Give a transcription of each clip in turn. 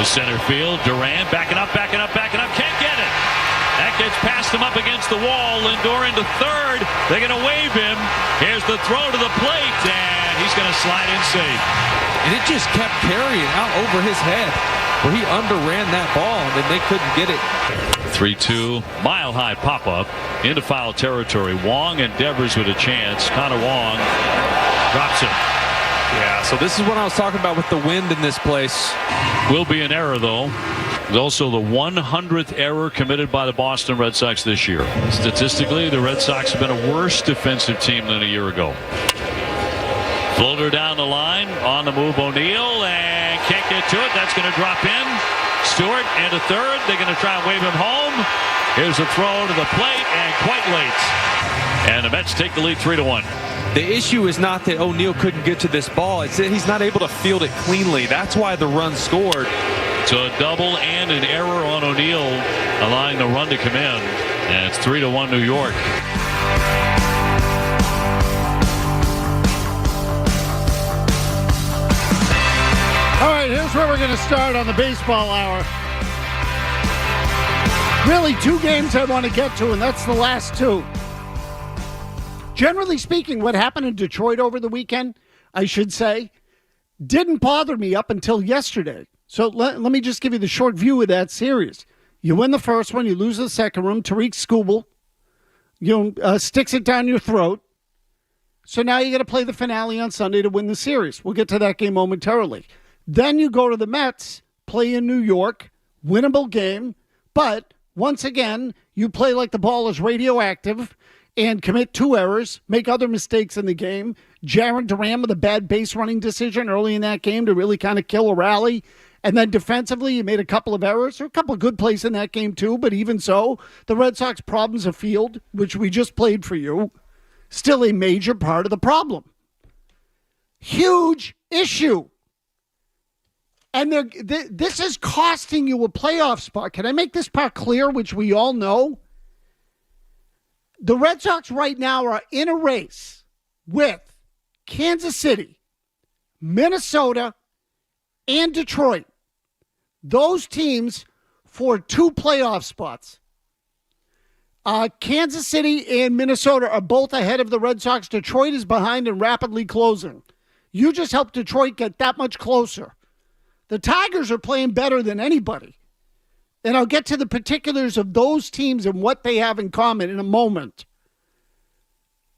To center field, Duran backing up, can't get it. That gets past him up against the wall. Lindor into third. They're going to wave him. Here's the throw to the plate, and he's going to slide in safe. And it just kept carrying out over his head, where he underran that ball, and they couldn't get it. 3-2, mile-high pop-up into foul territory. Wong and Devers with a chance. Connor Wong drops it. Yeah, so this is what I was talking about with the wind in this place. Will be an error, though. It's also the 100th error committed by the Boston Red Sox this year. Statistically, the Red Sox have been a worse defensive team than a year ago. Floater down the line, on the move O'Neill, and can't get to it. That's going to drop in. Stewart into third. They're going to try and wave him home. Here's a throw to the plate, and quite late. And the Mets take the lead 3-1. The issue is not that O'Neill couldn't get to this ball. It's that he's not able to field it cleanly. That's why the run scored. So a double and an error on O'Neill, allowing the run to come in. And it's 3-1 New York. All right, here's where we're going to start on the baseball hour. Really, two games I want to get to, and that's the last two. Generally speaking, what happened in Detroit over the weekend, I should say, didn't bother me up until yesterday. So let me just give you the short view of that series. You win the first one, you lose the second one. Tariq Skubal, sticks it down your throat. So now you got to play the finale on Sunday to win the series. We'll get to that game momentarily. Then you go to the Mets, play in New York, winnable game. But once again, you play like the ball is radioactive and commit two errors, make other mistakes in the game. Jarren Duran with a bad base running decision early in that game to really kind of kill a rally. And then defensively, you made a couple of errors. There were a couple of good plays in that game too, but even so, the Red Sox problems of field, which we just played for you, still a major part of the problem. Huge issue. And this is costing you a playoff spot. Can I make this part clear, which we all know? The Red Sox right now are in a race with Kansas City, Minnesota, and Detroit. Those teams for 2 playoff spots. Kansas City and Minnesota are both ahead of the Red Sox. Detroit is behind and rapidly closing. You just helped Detroit get that much closer. The Tigers are playing better than anybody. And I'll get to the particulars of those teams and what they have in common in a moment.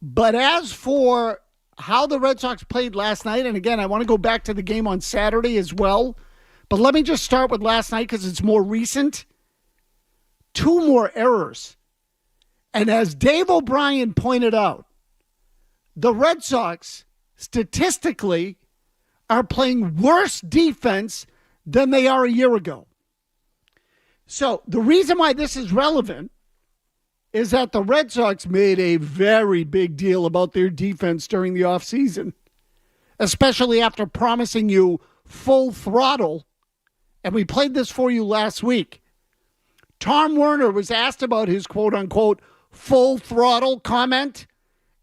But as for how the Red Sox played last night, and again, I want to go back to the game on Saturday as well. But let me just start with last night because it's more recent. 2 more errors. And as Dave O'Brien pointed out, the Red Sox statistically are playing worse defense than they are a year ago. So the reason why this is relevant is that the Red Sox made a very big deal about their defense during the offseason, especially after promising you full throttle. And we played this for you last week. Tom Werner was asked about his quote-unquote full throttle comment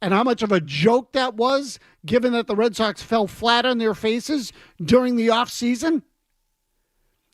and how much of a joke that was, given that the Red Sox fell flat on their faces during the offseason.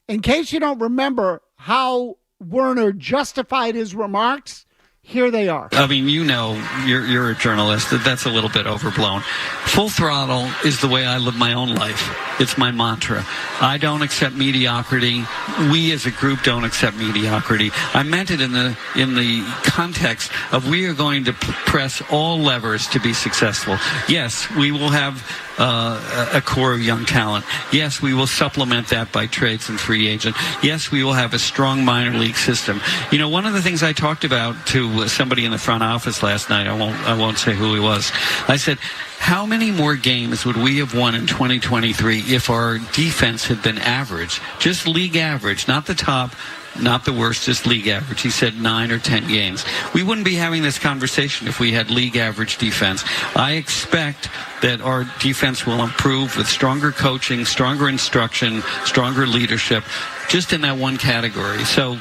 In case you don't remember how Werner justified his remarks, here they are. I mean, you're a journalist. That's a little bit overblown. Full throttle is the way I live my own life. It's my mantra. I don't accept mediocrity. We as a group don't accept mediocrity. I meant it in the context of we are going to press all levers to be successful. Yes, we will have a core of young talent. Yes, we will supplement that by trades and free agent. Yes, we will have a strong minor league system. One of the things I talked about to somebody in the front office last night, I won't say who he was. I said, how many more games would we have won in 2023 if our defense had been average? Just league average, not the top, not the worst, just league average. He said 9 or 10 games. We wouldn't be having this conversation if we had league average defense. I expect that our defense will improve with stronger coaching, stronger instruction, stronger leadership, just in that one category. So,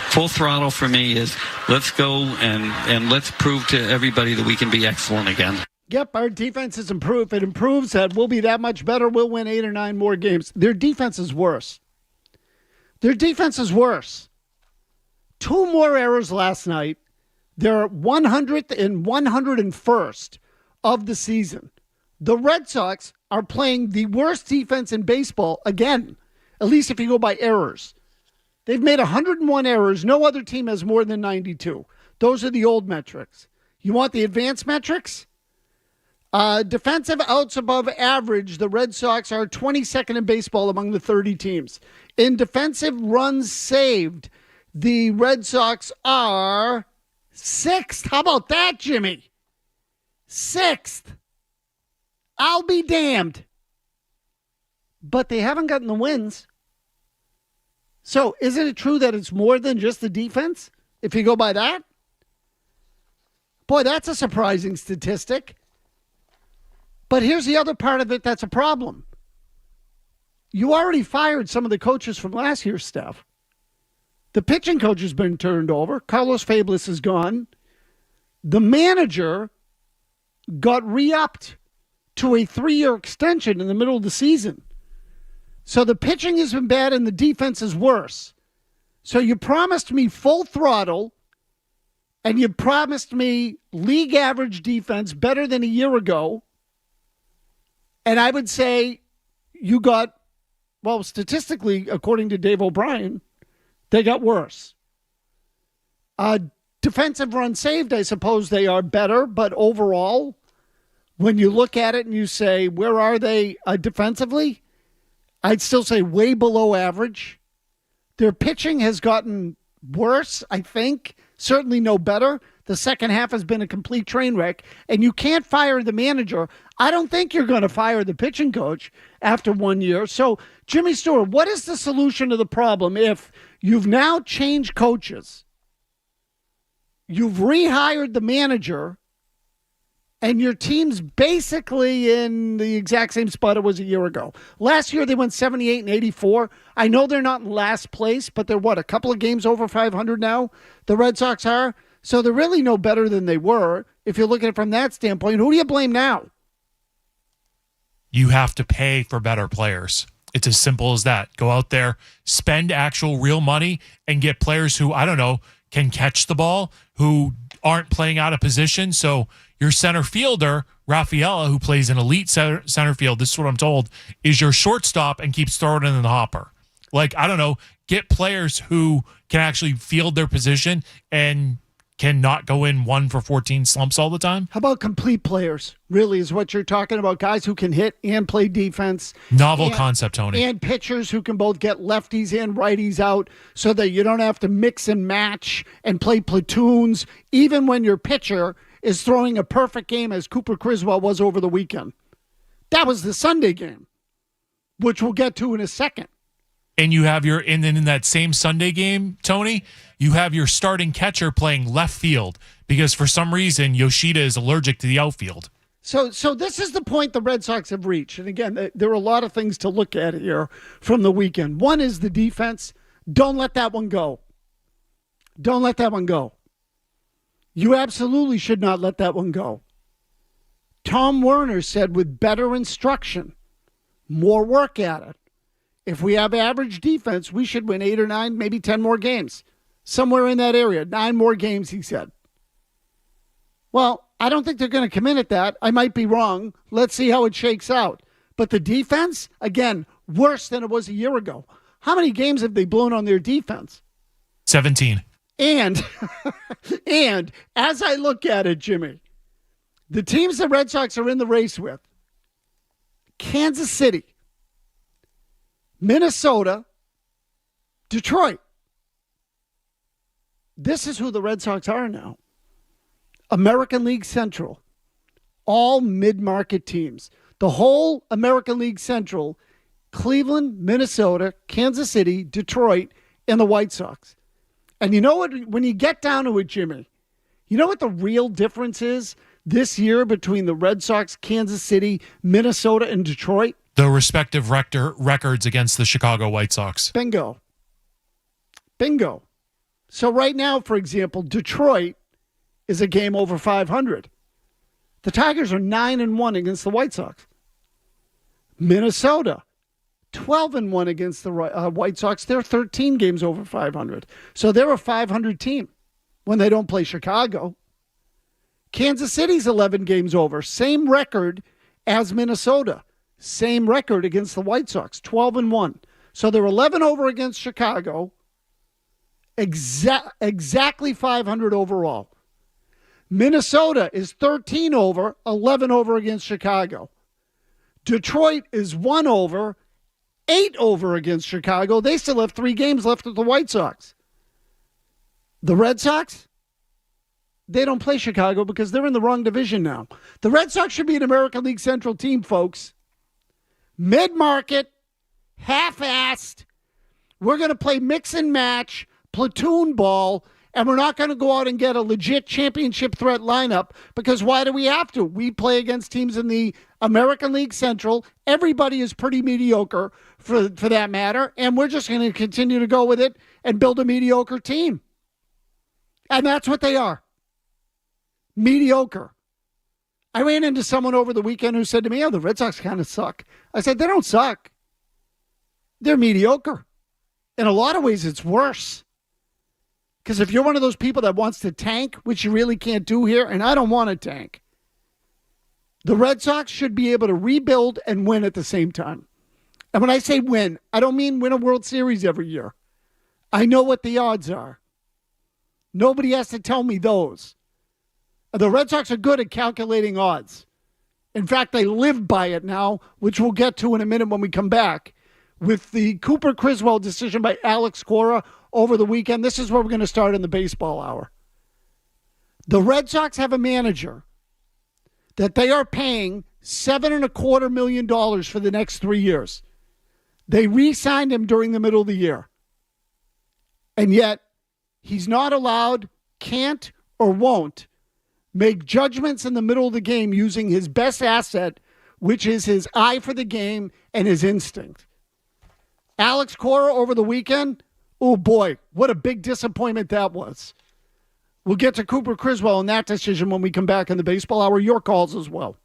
full throttle for me is let's go and let's prove to everybody that we can be excellent again. Yep, our defense is improved. It improves that we'll be that much better. We'll win 8 or 9 more games. Their defense is worse. Their defense is worse. 2 more errors last night. They're 100th and 101st of the season. The Red Sox are playing the worst defense in baseball again, at least if you go by errors. They've made 101 errors. No other team has more than 92. Those are the old metrics. You want the advanced metrics? Defensive outs above average, the Red Sox are 22nd in baseball among the 30 teams. In defensive runs saved, the Red Sox are 6th. How about that, Jimmy? 6th. I'll be damned. But they haven't gotten the wins. So isn't it true that it's more than just the defense, if you go by that? Boy, that's a surprising statistic. But here's the other part of it that's a problem. You already fired some of the coaches from last year's staff. The pitching coach has been turned over. Carlos Fablis is gone. The manager got re-upped to a 3-year extension in the middle of the season. So the pitching has been bad and the defense is worse. So you promised me full throttle and you promised me league average defense better than a year ago. And I would say you got, well, statistically, according to Dave O'Brien, they got worse. Defensive runs saved, I suppose they are better, but overall, when you look at it and you say, where are they defensively? I'd still say way below average. Their pitching has gotten worse, I think. Certainly no better. The second half has been a complete train wreck, and you can't fire the manager. I don't think you're going to fire the pitching coach after 1 year. So, Jimmy Stewart, what is the solution to the problem if you've now changed coaches, you've rehired the manager, and your team's basically in the exact same spot it was a year ago? Last year, they went 78 and 84. I know they're not in last place, but they're, a couple of games over 500 now? The Red Sox are. So they're really no better than they were. If you look at it from that standpoint, who do you blame now? You have to pay for better players. It's as simple as that. Go out there, spend actual real money, and get players who, I don't know, can catch the ball, who aren't playing out of position. So your center fielder, Rafaela, who plays an elite center field, this is what I'm told, is your shortstop and keeps throwing it in the hopper. Like, I don't know, get players who can actually field their position and cannot go in 1 for 14 slumps all the time. How about complete players? Really is what you're talking about. Guys who can hit and play defense. Novel concept, Tony. And pitchers who can both get lefties and righties out so that you don't have to mix and match and play platoons, even when your pitcher is throwing a perfect game as Cooper Criswell was over the weekend. That was the Sunday game, which we'll get to in a second. And you have and then in that same Sunday game, Tony, you have your starting catcher playing left field because for some reason Yoshida is allergic to the outfield. So this is the point the Red Sox have reached. And again, there are a lot of things to look at here from the weekend. One is the defense. Don't let that one go. Don't let that one go. You absolutely should not let that one go. Tom Werner said with better instruction, more work at it. If we have average defense, we should win 8 or 9, maybe 10 more games. Somewhere in that area. 9 more games, he said. Well, I don't think they're going to commit at that. I might be wrong. Let's see how it shakes out. But the defense, again, worse than it was a year ago. How many games have they blown on their defense? 17. And as I look at it, Jimmy, the teams the Red Sox are in the race with, Kansas City, Minnesota, Detroit. This is who the Red Sox are now. American League Central. All mid-market teams. The whole American League Central, Cleveland, Minnesota, Kansas City, Detroit, and the White Sox. And you know what? When you get down to it, Jimmy, you know what the real difference is this year between the Red Sox, Kansas City, Minnesota, and Detroit? The respective records against the Chicago White Sox. Bingo. So right now, for example, Detroit is a game over 500. The Tigers are 9-1 against the White Sox. Minnesota, 12-1 against the White Sox. They're 13 games over 500. So they're a 500 team when they don't play Chicago. Kansas City's 11 games over. Same record as Minnesota. Same record against the White Sox, 12-1. So they're 11 over against Chicago. Exactly 500 overall. Minnesota is 13 over, 11 over against Chicago. Detroit is 1 over, 8 over against Chicago. They still have 3 games left with the White Sox. The Red Sox, they don't play Chicago because they're in the wrong division now. The Red Sox should be an American League Central team, folks. Mid-market, half-assed. We're going to play mix and match, platoon ball, and we're not going to go out and get a legit championship threat lineup because why do we have to? We play against teams in the American League Central. Everybody is pretty mediocre for that matter, and we're just going to continue to go with it and build a mediocre team. And that's what they are. Mediocre. I ran into someone over the weekend who said to me, oh, the Red Sox kind of suck. I said, they don't suck. They're mediocre. In a lot of ways, it's worse. Because if you're one of those people that wants to tank, which you really can't do here, and I don't want to tank, the Red Sox should be able to rebuild and win at the same time. And when I say win, I don't mean win a World Series every year. I know what the odds are. Nobody has to tell me those. The Red Sox are good at calculating odds. In fact, they live by it now, which we'll get to in a minute when we come back. With the Cooper Criswell decision by Alex Cora over the weekend, this is where we're going to start in the baseball hour. The Red Sox have a manager that they are paying $7.25 million for the next 3 years. They re-signed him during the middle of the year. And yet, he's not allowed, can't, or won't make judgments in the middle of the game using his best asset, which is his eye for the game and his instinct. Alex Cora over the weekend, oh boy, what a big disappointment that was. We'll get to Cooper Criswell and that decision when we come back in the baseball hour. Your calls as well.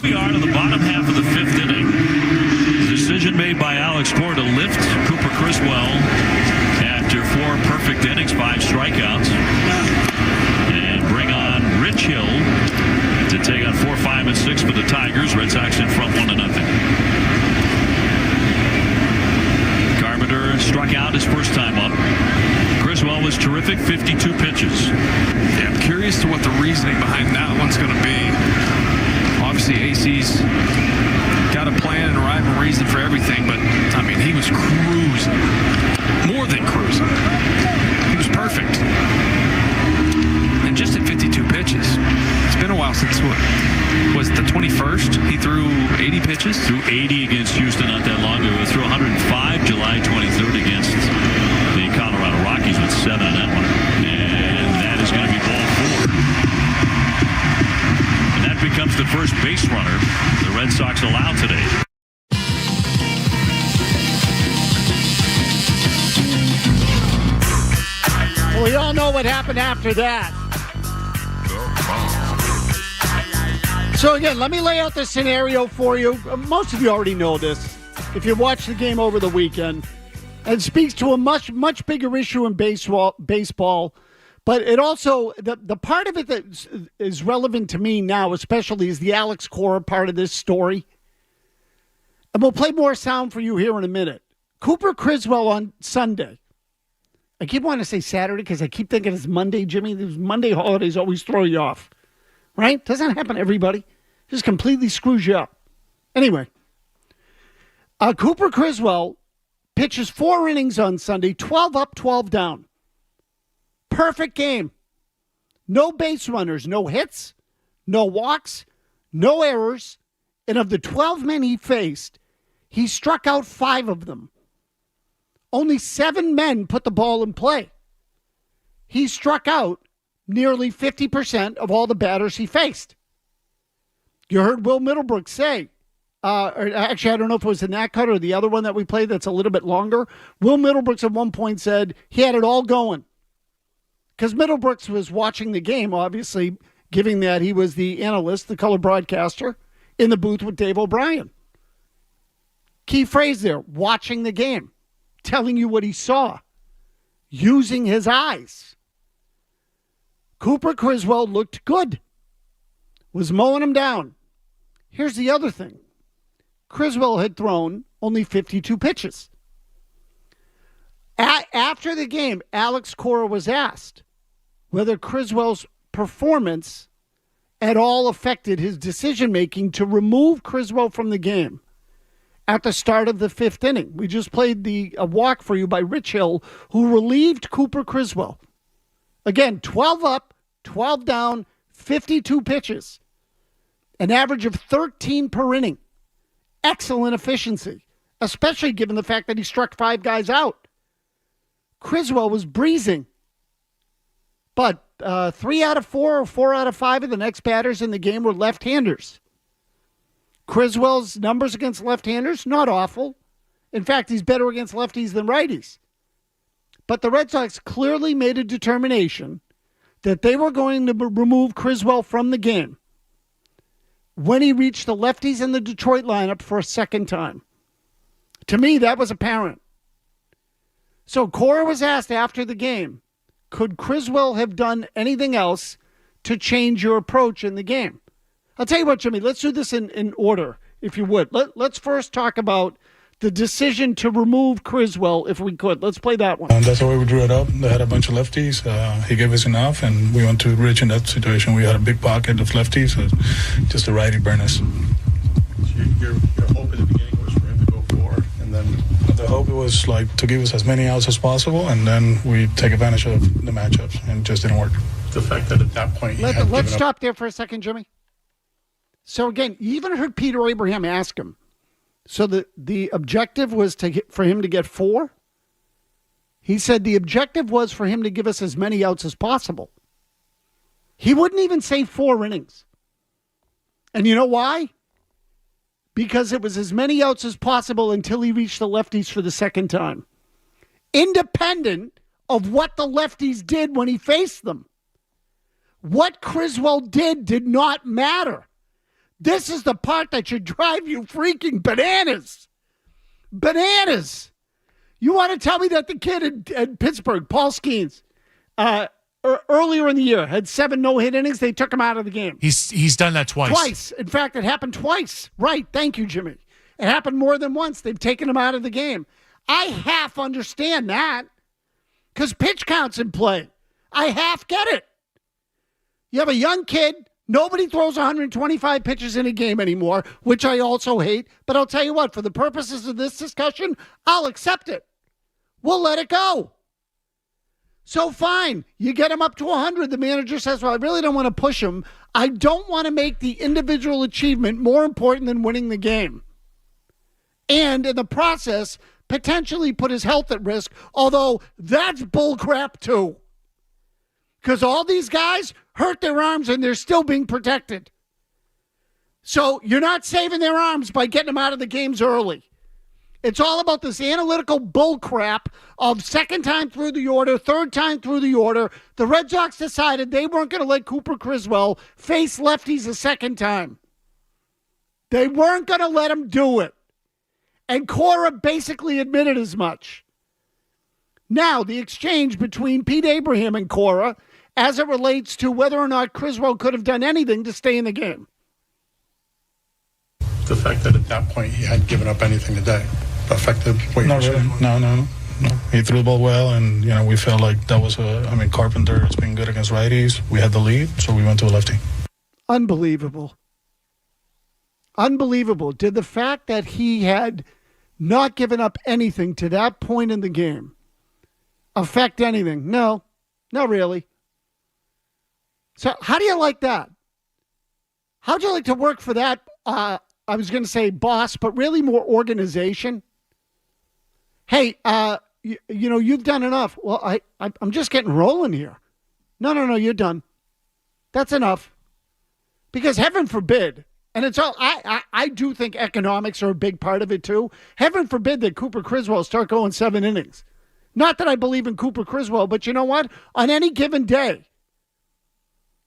We are to the bottom half of the fifth inning. Decision made by Alex Cora to lift Cooper Criswell after 4 perfect innings, 5 strikeouts, and bring on Rich Hill to take on 4, 5, and 6 for the Tigers. Red Sox in front 1-0. Carpenter struck out his first time up. Criswell was terrific, 52 pitches. Yeah, I'm curious to what the reasoning behind that one's going to be. Obviously, AC's got a plan and a rhyme and reason for everything, but, I mean, he was cruising. More than cruising. He was perfect. And just at 52 pitches. It's been a while since, was it the 21st? He threw 80 pitches? Threw 80 against Houston not that long ago. He threw 105 July 23rd against the Colorado Rockies with 7 in that one. And that is going to be ball 4. And that becomes the first base runner the Red Sox allow today. Well, we all know what happened after that. So again, let me lay out the scenario for you. Most of you already know this if you watched the game over the weekend. It speaks to a much, much bigger issue in baseball. But it also, the part of it that is relevant to me now, especially, is the Alex Cora part of this story. And we'll play more sound for you here in a minute. Cooper Criswell on Sunday. I keep wanting to say Saturday because I keep thinking it's Monday, Jimmy. These Monday holidays always throw you off. Right? Doesn't happen to everybody. Just completely screws you up. Anyway, Cooper Criswell pitches 4 innings on Sunday, 12 up, 12 down. Perfect game. No base runners, no hits, no walks, no errors. And of the 12 men he faced, he struck out 5 of them. Only 7 men put the ball in play. He struck out nearly 50% of all the batters he faced. You heard Will Middlebrook say, or actually, I don't know if it was in that cut or the other one that we played that's a little bit longer. Will Middlebrooks at one point said he had it all going. Because Middlebrooks was watching the game, obviously, giving that he was the analyst, the color broadcaster, in the booth with Dave O'Brien. Key phrase there, watching the game, telling you what he saw, using his eyes. Cooper Criswell looked good, was mowing him down. Here's the other thing. Criswell had thrown only 52 pitches. After the game, Alex Cora was asked whether Criswell's performance at all affected his decision-making to remove Criswell from the game at the start of the 5th inning. We just played a walk for you by Rich Hill, who relieved Cooper Criswell. Again, 12 up, 12 down, 52 pitches. An average of 13 per inning. Excellent efficiency, especially given the fact that he struck 5 guys out. Criswell was breezing. But 3 out of 4 or 4 out of 5 of the next batters in the game were left-handers. Criswell's numbers against left-handers, not awful. In fact, he's better against lefties than righties. But the Red Sox clearly made a determination that they were going to remove Criswell from the game when he reached the lefties in the Detroit lineup for a second time. To me, that was apparent. So Cora was asked after the game, could Criswell have done anything else to change your approach in the game? I'll tell you what, Jimmy, let's do this in order, if you would. Let's first talk about the decision to remove Criswell, if we could. Let's play that one. That's the way we drew it up. They had a bunch of lefties. He gave us enough, and we went to Rich in that situation. We had a big pocket of lefties, just a righty burn us. So your hope in the beginning was for him to go 4, and then the hope was like to give us as many outs as possible, and then we take advantage of the matchups, and it just didn't work. The fact that at that point let's stop there for a second, Jimmy. So again, you even heard Peter Abraham ask him. So the objective was for him to get 4. He said the objective was for him to give us as many outs as possible. He wouldn't even say 4 innings. And you know why? Because it was as many outs as possible until he reached the lefties for the second time. Independent of what the lefties did when he faced them. What Criswell did not matter. This is the part that should drive you freaking bananas. Bananas. You want to tell me that the kid in Pittsburgh, Paul Skeens, earlier in the year had 7 no-hit innings. They took him out of the game. He's done that twice. Twice. In fact, it happened twice. Right. Thank you, Jimmy. It happened more than once. They've taken him out of the game. I half understand that because pitch count's in play. I half get it. You have a young kid. Nobody throws 125 pitches in a game anymore, which I also hate. But I'll tell you what, for the purposes of this discussion, I'll accept it. We'll let it go. So fine, you get him up to 100. The manager says, well, I really don't want to push him. I don't want to make the individual achievement more important than winning the game. And in the process, potentially put his health at risk, although that's bullcrap too. Because all these guys hurt their arms and they're still being protected. So you're not saving their arms by getting them out of the games early. It's all about this analytical bullcrap of second time through the order, third time through the order. The Red Sox decided they weren't going to let Cooper Criswell face lefties a second time. They weren't going to let him do it. And Cora basically admitted as much. Now, the exchange between Pete Abraham and Cora as it relates to whether or not Criswell could have done anything to stay in the game. The fact that at that point he hadn't given up anything today affected what you Not were saying? really. No. He threw the ball well, and we felt like that was Carpenter has been good against righties. We had the lead, so we went to a lefty. Unbelievable. Unbelievable. Did the fact that he had not given up anything to that point in the game affect anything? No, not really. So how do you like that? How'd you like to work for that, I was going to say boss, but really more organization? Hey, you've done enough. Well, I'm just getting rolling here. No, you're done. That's enough. Because heaven forbid, and it's all, I do think economics are a big part of it too. Heaven forbid that Cooper Criswell start going 7 innings. Not that I believe in Cooper Criswell, but you know what? On any given day,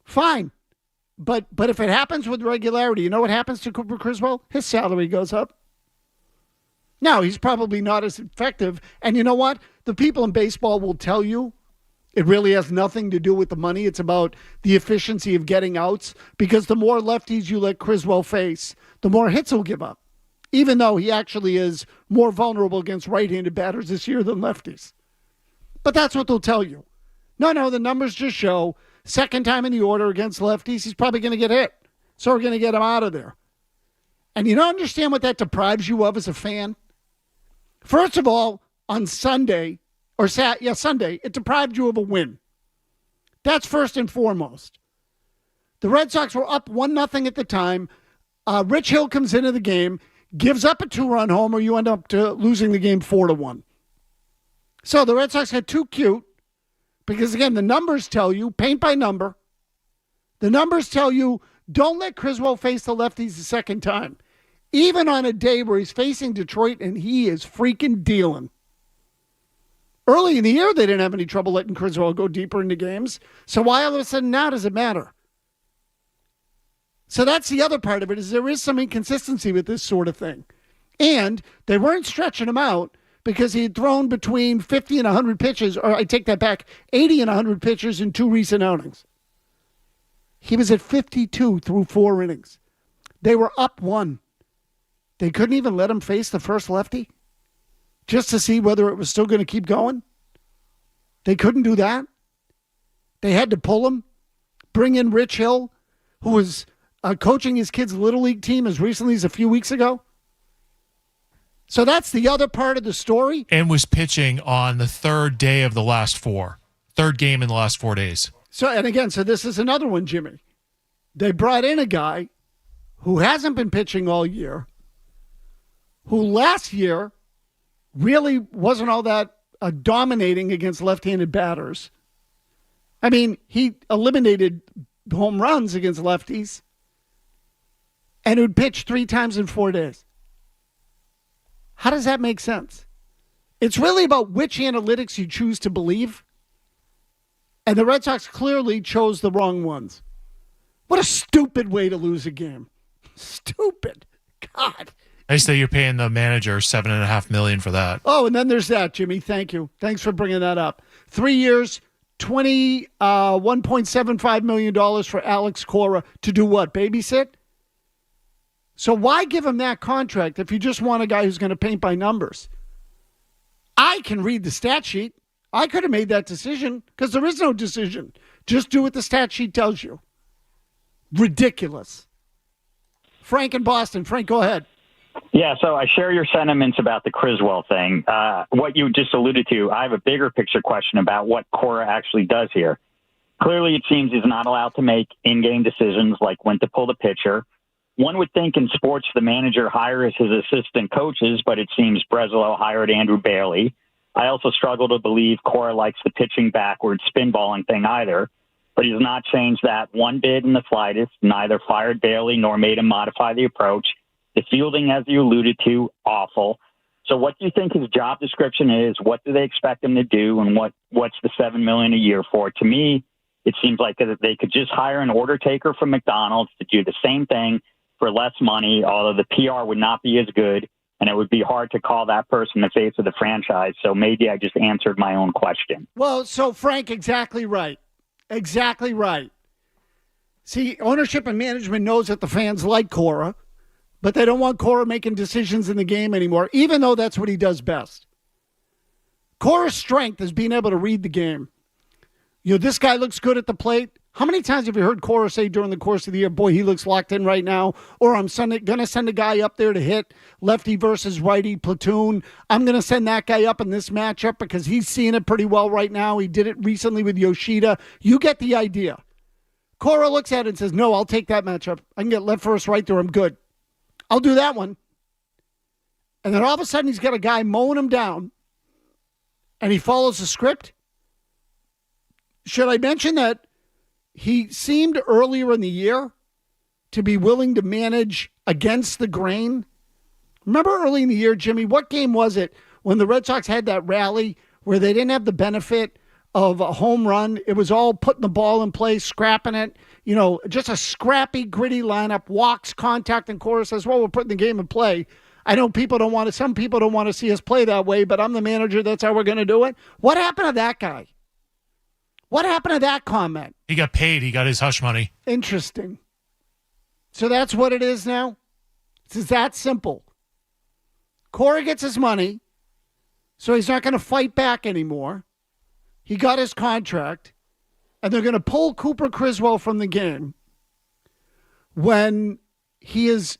fine. But if it happens with regularity, you know what happens to Cooper Criswell? His salary goes up. Now, he's probably not as effective. And you know what? The people in baseball will tell you it really has nothing to do with the money. It's about the efficiency of getting outs. Because the more lefties you let Criswell face, the more hits he'll give up. Even though he actually is more vulnerable against right-handed batters this year than lefties. But that's what they'll tell you. No, the numbers just show second time in the order against lefties, he's probably going to get hit. So we're going to get him out of there. And you don't understand what that deprives you of as a fan? First of all, on Sunday, Sunday, it deprived you of a win. That's first and foremost. The Red Sox were up 1-0 at the time. Rich Hill comes into the game, gives up a 2-run homer. You end up losing the game 4-1. So the Red Sox got too cute because, again, the numbers tell you, paint by number, the numbers tell you don't let Criswell face the lefties the second time. Even on a day where he's facing Detroit and he is freaking dealing. Early in the year, they didn't have any trouble letting Criswell go deeper into games. So why all of a sudden now does it matter? So that's the other part of it, is there is some inconsistency with this sort of thing. And they weren't stretching him out because he had thrown between 50 and 100 pitches, or I take that back, 80 and 100 pitches in 2 recent outings. He was at 52 through 4 innings. They were up 1. They couldn't even let him face the first lefty just to see whether it was still going to keep going. They couldn't do that. They had to pull him, bring in Rich Hill, who was coaching his kids' Little League team as recently as a few weeks ago. So that's the other part of the story. And was pitching on the third day of the last 4. Third game in the last 4 days. So this is another one, Jimmy. They brought in a guy who hasn't been pitching all year, who last year really wasn't all that dominating against left-handed batters. I mean, he eliminated home runs against lefties and would pitch 3 times in 4 days. How does that make sense? It's really about which analytics you choose to believe. And the Red Sox clearly chose the wrong ones. What a stupid way to lose a game. Stupid. God. Nice that you're paying the manager $7.5 million for that. Oh, and then there's that, Jimmy. Thank you. Thanks for bringing that up. 3 years, $1.75 million for Alex Cora to do what? Babysit? So why give him that contract if you just want a guy who's going to paint by numbers? I can read the stat sheet. I could have made that decision because there is no decision. Just do what the stat sheet tells you. Ridiculous. Frank in Boston. Frank, go ahead. Yeah, so I share your sentiments about the Criswell thing. What you just alluded to, I have a bigger picture question about what Cora actually does here. Clearly, it seems he's not allowed to make in-game decisions like when to pull the pitcher. One would think in sports the manager hires his assistant coaches, but it seems Breslow hired Andrew Bailey. I also struggle to believe Cora likes the pitching backwards spinballing thing either, but he has not changed that one bit in the slightest, neither fired Bailey nor made him modify the approach. The fielding, as you alluded to, awful. So what do you think his job description is? What do they expect him to do? And what's the $7 million a year for? To me, it seems like they could just hire an order taker from McDonald's to do the same thing for less money, although the PR would not be as good, and it would be hard to call that person the face of the franchise. So maybe I just answered my own question. Well, so Frank, exactly right. Exactly right. See, ownership and management knows that the fans like Cora, but they don't want Cora making decisions in the game anymore, even though that's what he does best. Cora's strength is being able to read the game. You know, this guy looks good at the plate. How many times have you heard Cora say during the course of the year, boy, he looks locked in right now, or I'm going to send a guy up there to hit lefty versus righty platoon. I'm going to send that guy up in this matchup because he's seeing it pretty well right now. He did it recently with Yoshida. You get the idea. Cora looks at it and says, no, I'll take that matchup. I can get left first, right there. I'm good. I'll do that one. And then all of a sudden he's got a guy mowing him down and he follows the script. Should I mention that he seemed earlier in the year to be willing to manage against the grain? Remember early in the year, Jimmy, what game was it when the Red Sox had that rally where they didn't have the benefit of a home run? It was all putting the ball in play, scrapping it, you know, just a scrappy, gritty lineup, walks, contact, and Cora says, well, we're putting the game in play. I know some people don't want to see us play that way, but I'm the manager. That's how we're going to do it. What happened to that guy? What happened to that comment? He got paid. He got his hush money. Interesting. So that's what it is now? It's that simple. Cora gets his money, so he's not going to fight back anymore. He got his contract, and they're going to pull Cooper Criswell from the game when he has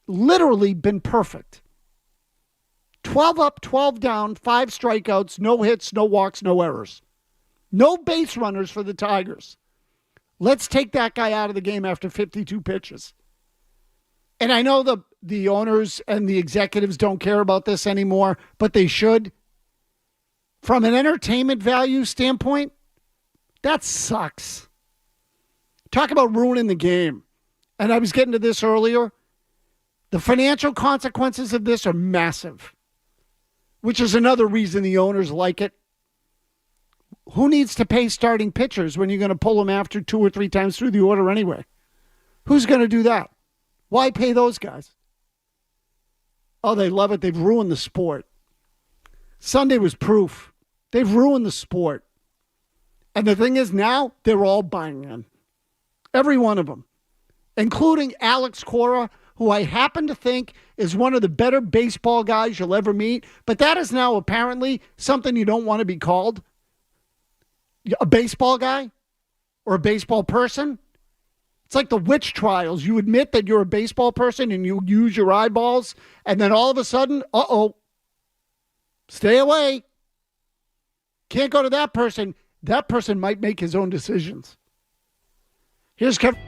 literally been perfect. 12 up, 12 down, 5 strikeouts, no hits, no walks, no errors. No base runners for the Tigers. Let's take that guy out of the game after 52 pitches. And I know the owners and the executives don't care about this anymore, but they should. From an entertainment value standpoint, that sucks. Talk about ruining the game. And I was getting to this earlier. The financial consequences of this are massive, which is another reason the owners like it. Who needs to pay starting pitchers when you're going to pull them after 2 or 3 times through the order anyway? Who's going to do that? Why pay those guys? Oh, they love it. They've ruined the sport. Sunday was proof. They've ruined the sport. And the thing is now, they're all buying in. Every one of them. Including Alex Cora, who I happen to think is one of the better baseball guys you'll ever meet. But that is now apparently something you don't want to be called. A baseball guy or a baseball person. It's like the witch trials. You admit that you're a baseball person and you use your eyeballs, and then all of a sudden, stay away. Can't go to that person. That person might make his own decisions. Here's Kevin.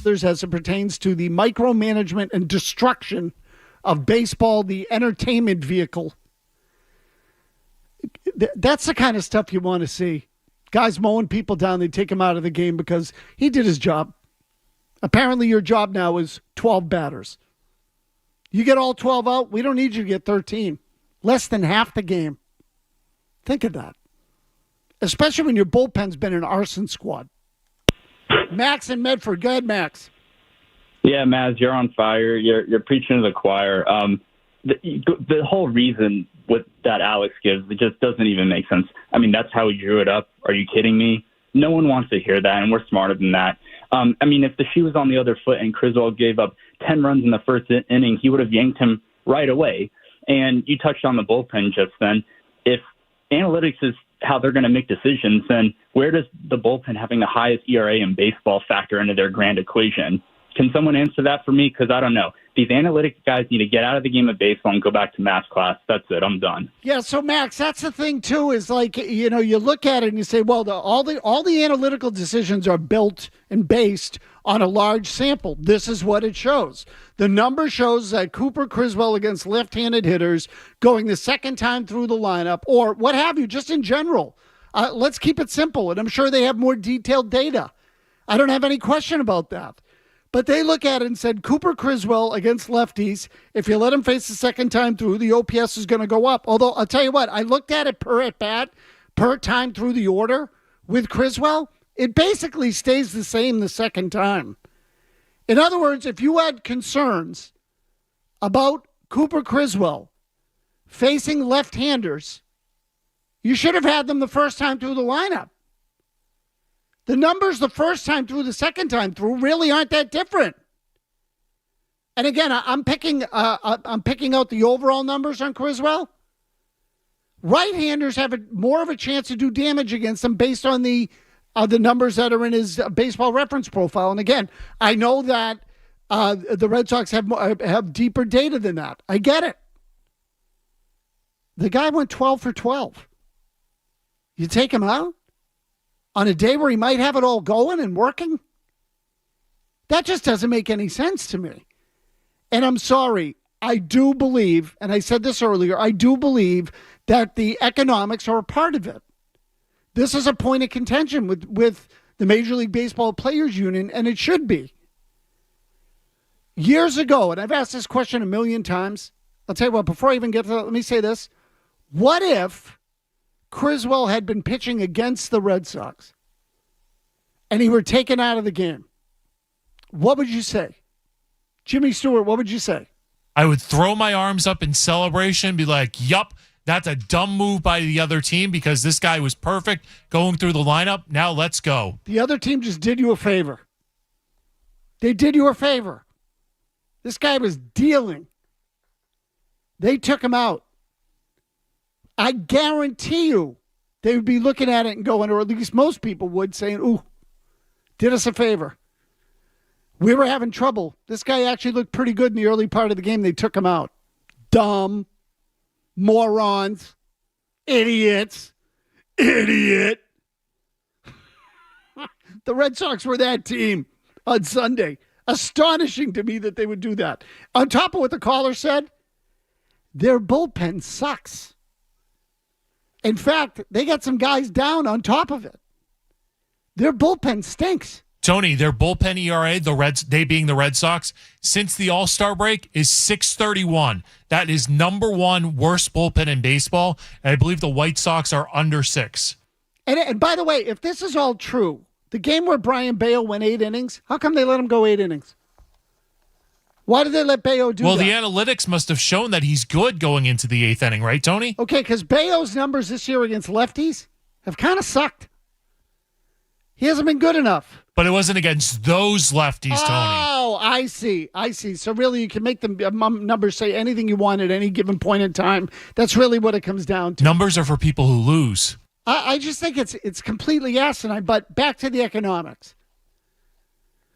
There's as it pertains to the micromanagement and destruction of baseball, the entertainment vehicle. That's the kind of stuff you want to see. Guys mowing people down, they take him out of the game because he did his job. Apparently your job now is 12 batters. You get all 12 out, we don't need you to get 13. Less than half the game. Think of that. Especially when your bullpen's been an arson squad. Max in Medford. Go ahead, Max. Yeah, Mazz, you're on fire. You're preaching to the choir. The whole reason with that Alex gives, it just doesn't even make sense. I mean, that's how he drew it up. Are you kidding me? No one wants to hear that, and we're smarter than that. I mean, if the shoe was on the other foot and Criswell gave up 10 runs in the first inning, he would have yanked him right away. And you touched on the bullpen just then. If analytics is how they're going to make decisions, then where does the bullpen having the highest ERA in baseball factor into their grand equation? Can someone answer that for me? Because I don't know. These analytics guys need to get out of the game of baseball and go back to math class. That's it. I'm done. Yeah, so Max, that's the thing too. Is like, you know, you look at it and you say, well, all the analytical decisions are built and based on a large sample. This is what it shows. The number shows that Cooper Criswell against left-handed hitters going the second time through the lineup, or what have you, just in general. Let's keep it simple, and I'm sure they have more detailed data. I don't have any question about that. But they look at it and said, Cooper Criswell against lefties, if you let him face the second time through, the OPS is going to go up. Although, I'll tell you what, I looked at it per at-bat, per time through the order with Criswell. It basically stays the same the second time. In other words, if you had concerns about Cooper Criswell facing left-handers, you should have had them the first time through the lineup. The numbers the first time through, the second time through, really aren't that different. And again, I'm picking out the overall numbers on Criswell. Right-handers have more of a chance to do damage against them based on the numbers that are in his baseball reference profile. And again, I know that the Red Sox have deeper data than that. I get it. The guy went 12 for 12. You take him out on a day where he might have it all going and working? That just doesn't make any sense to me. And I'm sorry, I do believe, and I said this earlier, I do believe that the economics are a part of it. This is a point of contention with the Major League Baseball Players Union, and it should be. Years ago, and I've asked this question a million times, I'll tell you what, before I even get to that, let me say this. What if Criswell had been pitching against the Red Sox and he were taken out of the game? What would you say? Jimmy Stewart, what would you say? I would throw my arms up in celebration, be like, yup, that's a dumb move by the other team because this guy was perfect going through the lineup. Now let's go. The other team just did you a favor. They did you a favor. This guy was dealing. They took him out. I guarantee you they would be looking at it and going, or at least most people would, saying, ooh, did us a favor. We were having trouble. This guy actually looked pretty good in the early part of the game. They took him out. Dumb. Morons. Idiots. Idiot. The Red Sox were that team on Sunday. Astonishing to me that they would do that. On top of what the caller said, their bullpen sucks. In fact, they got some guys down on top of it. Their bullpen stinks. Tony, their bullpen ERA, they being the Red Sox, since the All-Star break is 6.31. That is number one worst bullpen in baseball. And I believe the White Sox are under 6. And by the way, if this is all true, the game where Brian Bayo went 8 innings, how come they let him go 8 innings? Why did they let Bayo do that? Well, the analytics must have shown that he's good going into the 8th inning, right, Tony? Okay, because Bayo's numbers this year against lefties have kind of sucked. He hasn't been good enough. But it wasn't against those lefties, Tony. Oh, I see. So really you can make the numbers say anything you want at any given point in time. That's really what it comes down to. Numbers are for people who lose. I just think it's completely asinine, but back to the economics.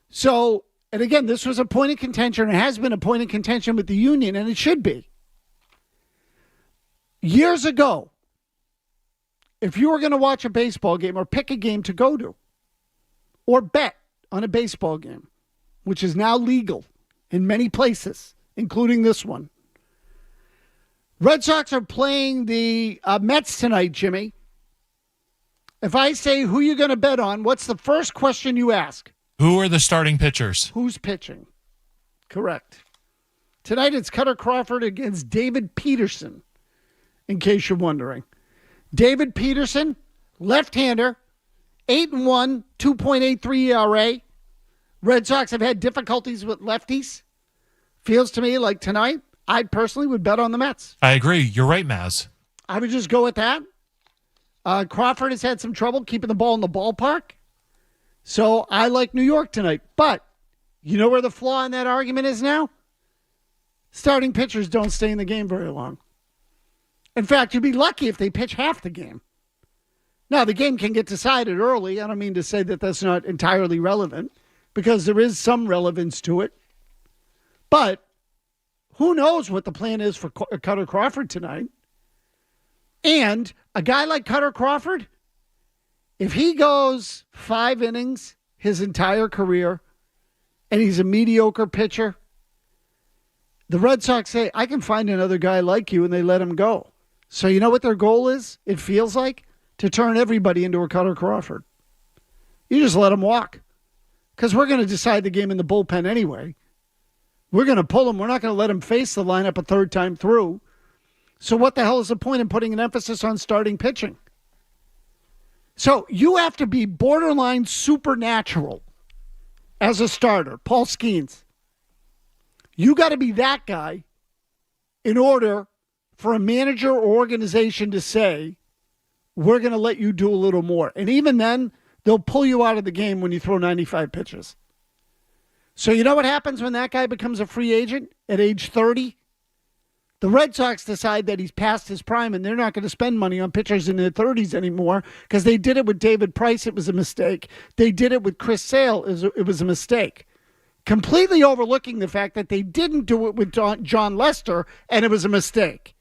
So, and again, this was a point of contention. It has been a point of contention with the union, and it should be. Years ago, if you were going to watch a baseball game or pick a game to go to, or bet on a baseball game, which is now legal in many places, including this one. Red Sox are playing the Mets tonight, Jimmy. If I say who you're going to bet on, what's the first question you ask? Who are the starting pitchers? Who's pitching? Correct. Tonight it's Cutter Crawford against David Peterson, in case you're wondering. David Peterson, left-hander, 8-1, 2.83 ERA. Red Sox have had difficulties with lefties. Feels to me like tonight, I personally would bet on the Mets. I agree. You're right, Mazz. I would just go with that. Crawford has had some trouble keeping the ball in the ballpark. So I like New York tonight. But you know where the flaw in that argument is now? Starting pitchers don't stay in the game very long. In fact, you'd be lucky if they pitch half the game. Now, the game can get decided early. I don't mean to say that that's not entirely relevant, because there is some relevance to it. But who knows what the plan is for Cutter Crawford tonight? And a guy like Cutter Crawford, if he goes 5 innings his entire career and he's a mediocre pitcher, the Red Sox say, I can find another guy like you, and they let him go. So you know what their goal is? It feels like to turn everybody into a Cutter Crawford. You just let him walk, because we're going to decide the game in the bullpen anyway. We're going to pull him. We're not going to let him face the lineup a third time through. So what the hell is the point in putting an emphasis on starting pitching? So you have to be borderline supernatural as a starter. Paul Skeens. You got to be that guy in order for a manager or organization to say, we're going to let you do a little more. And even then, they'll pull you out of the game when you throw 95 pitches. So you know what happens when that guy becomes a free agent at age 30? The Red Sox decide that he's past his prime and they're not going to spend money on pitchers in their 30s anymore, because they did it with David Price. It was a mistake. They did it with Chris Sale. It was a mistake. Completely overlooking the fact that they didn't do it with John Lester, and it was a mistake.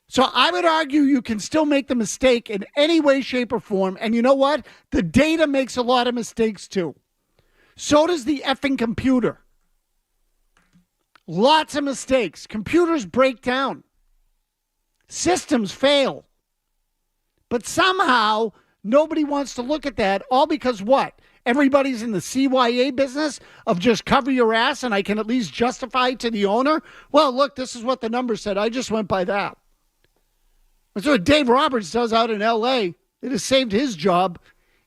So I would argue you can still make the mistake in any way, shape, or form. And you know what? The data makes a lot of mistakes too. So does the effing computer. Lots of mistakes. Computers break down. Systems fail. But somehow nobody wants to look at that, all because what? Everybody's in the CYA business of just cover your ass and I can at least justify to the owner. Well, look, this is what the number said. I just went by that. That's what Dave Roberts does out in L.A. It has saved his job.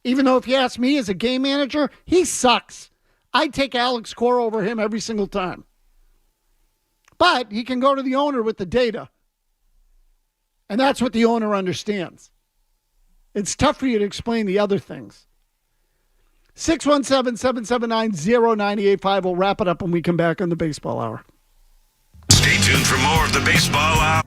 Even though if you ask me as a game manager, he sucks. I'd take Alex Cora over him every single time. But he can go to the owner with the data. And that's what the owner understands. It's tough for you to explain the other things. 617-779-0985. We'll wrap it up when we come back on the Baseball Hour. Stay tuned for more of the Baseball Hour.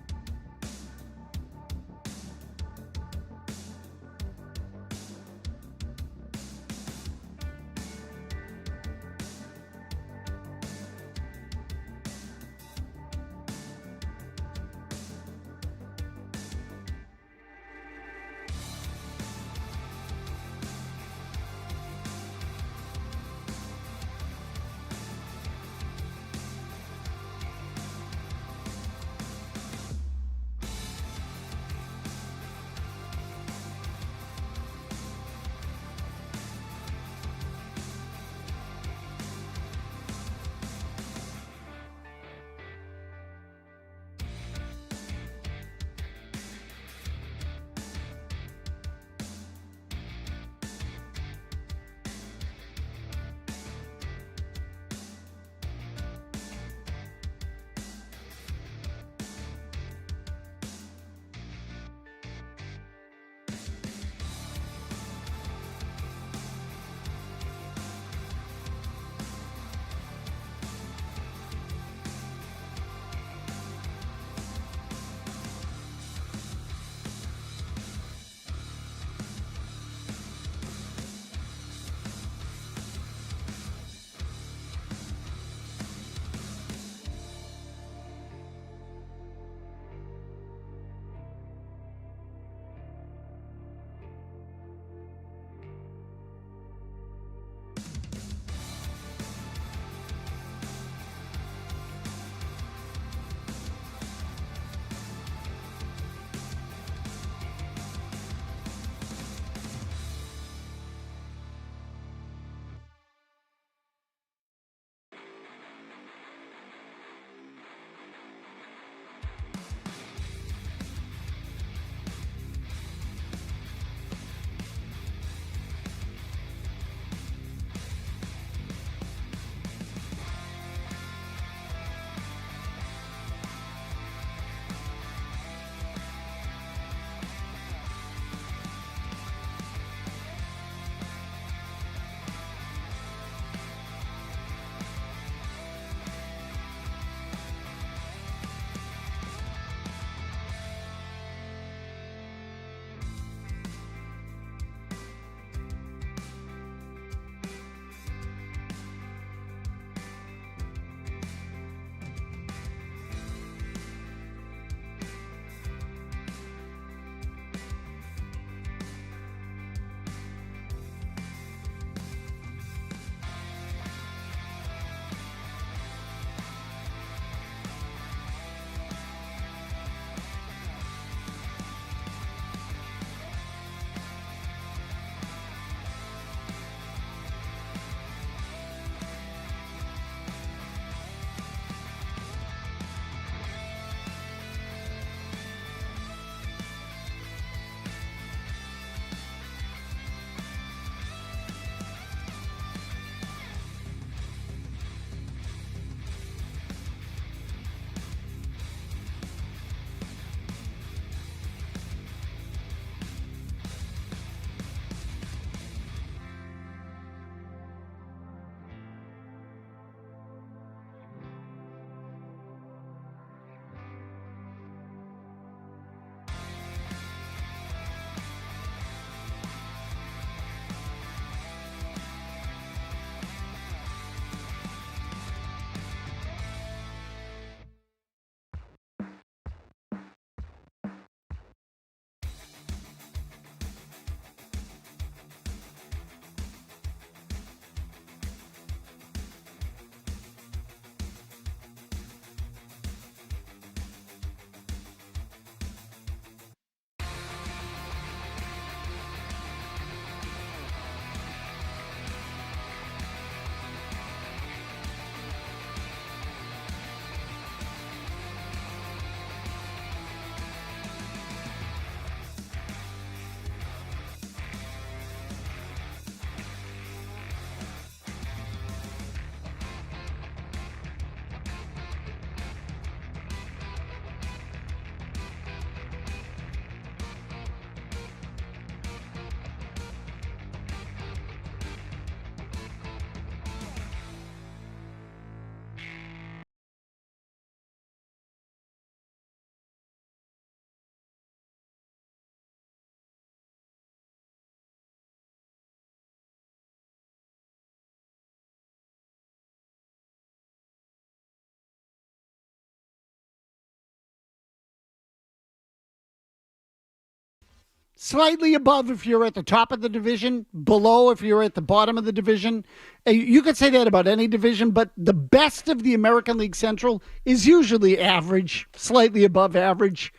Slightly above if you're at the top of the division, below if you're at the bottom of the division. You could say that about any division, but the best of the American League Central is usually average, slightly above average.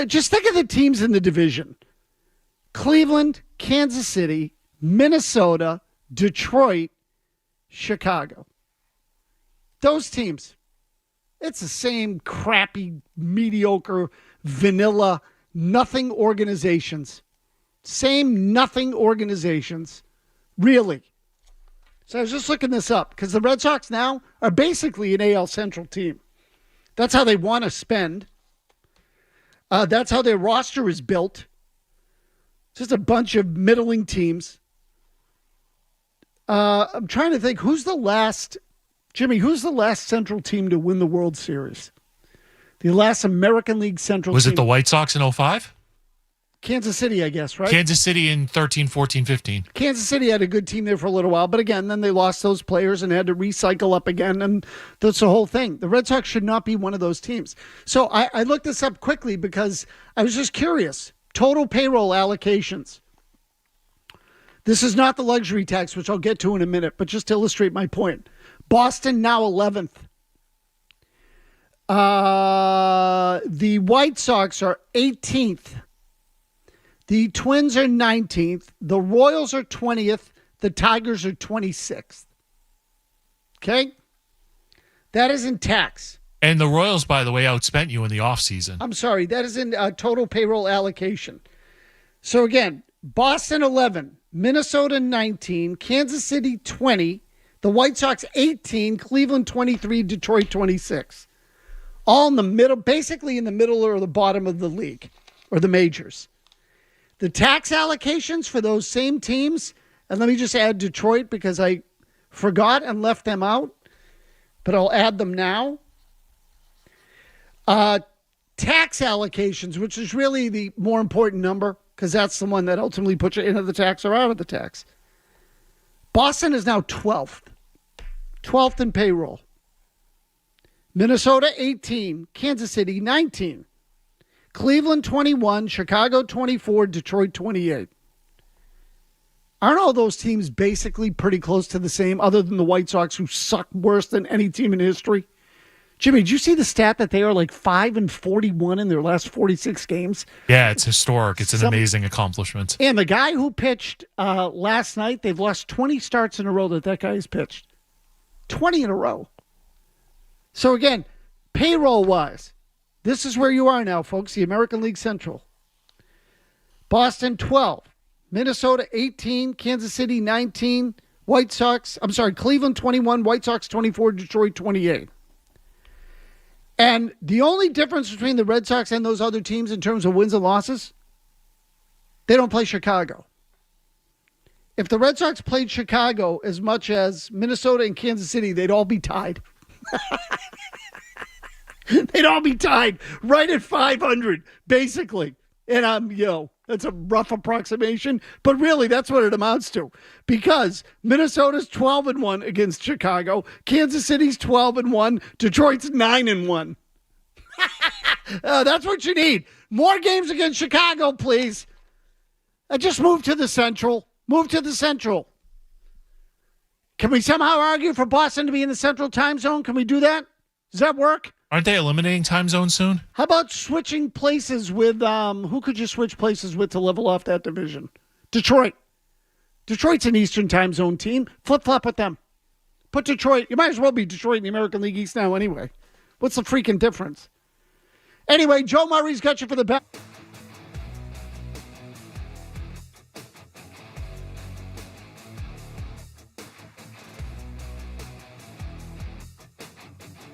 Just think of the teams in the division. Cleveland, Kansas City, Minnesota, Detroit, Chicago. Those teams. It's the same crappy, mediocre, vanilla, nothing organizations. Same nothing organizations. Really. So I was just looking this up because the Red Sox now are basically an AL Central team. That's how they want to spend. That's how their roster is built. Just a bunch of middling teams. I'm trying to think, who's the last Central team to win the World Series? The last American League Central Was team. it the White Sox in 05? Kansas City, I guess, right? Kansas City in 13, 14, 15. Kansas City had a good team there for a little while, but again, then they lost those players and had to recycle up again, and that's the whole thing. The Red Sox should not be one of those teams. So I looked this up quickly because I was just curious. Total payroll allocations. This is not the luxury tax, which I'll get to in a minute, but just to illustrate my point. Boston now 11th. The White Sox are 18th. The Twins are 19th. The Royals are 20th. The Tigers are 26th. Okay? That is in tax. And the Royals, by the way, outspent you in the offseason. I'm sorry. That is in total payroll allocation. So again, Boston 11, Minnesota 19, Kansas City 20, the White Sox 18, Cleveland 23, Detroit 26. All in the middle, basically in the middle or the bottom of the league or the majors. The tax allocations for those same teams, and let me just add Detroit because I forgot and left them out, but I'll add them now. Tax allocations, which is really the more important number because that's the one that ultimately puts you into the tax or out of the tax. Boston is now 12th. 12th in payroll. Minnesota 18, Kansas City 19, Cleveland 21, Chicago 24, Detroit 28. Aren't all those teams basically pretty close to the same other than the White Sox who suck worse than any team in history? Jimmy, did you see the stat that they are like 5-41 in their last 46 games? Yeah, it's historic. It's an amazing accomplishment. And the guy who pitched last night, they've lost 20 starts in a row that guy has pitched. 20 in a row. So again, payroll-wise, this is where you are now, folks, the American League Central. Boston 12, Minnesota 18, Kansas City 19, Cleveland 21, White Sox 24, Detroit 28. And the only difference between the Red Sox and those other teams in terms of wins and losses, they don't play Chicago. If the Red Sox played Chicago as much as Minnesota and Kansas City, they'd all be tied. They'd all be tied right at 500, basically. And that's a rough approximation, but really that's what it amounts to. Because Minnesota's 12-1 against Chicago, Kansas City's 12-1, Detroit's 9-1. That's what you need. More games against Chicago, please. Just move to the Central. Move to the Central. Can we somehow argue for Boston to be in the Central time zone? Can we do that? Does that work? Aren't they eliminating time zone soon? How about switching places with, who could you switch places with to level off that division? Detroit. Detroit's an Eastern time zone team. Flip-flop with them. Put Detroit, you might as well be Detroit in the American League East now anyway. What's the freaking difference? Anyway, Joe Murray's got you for the bet.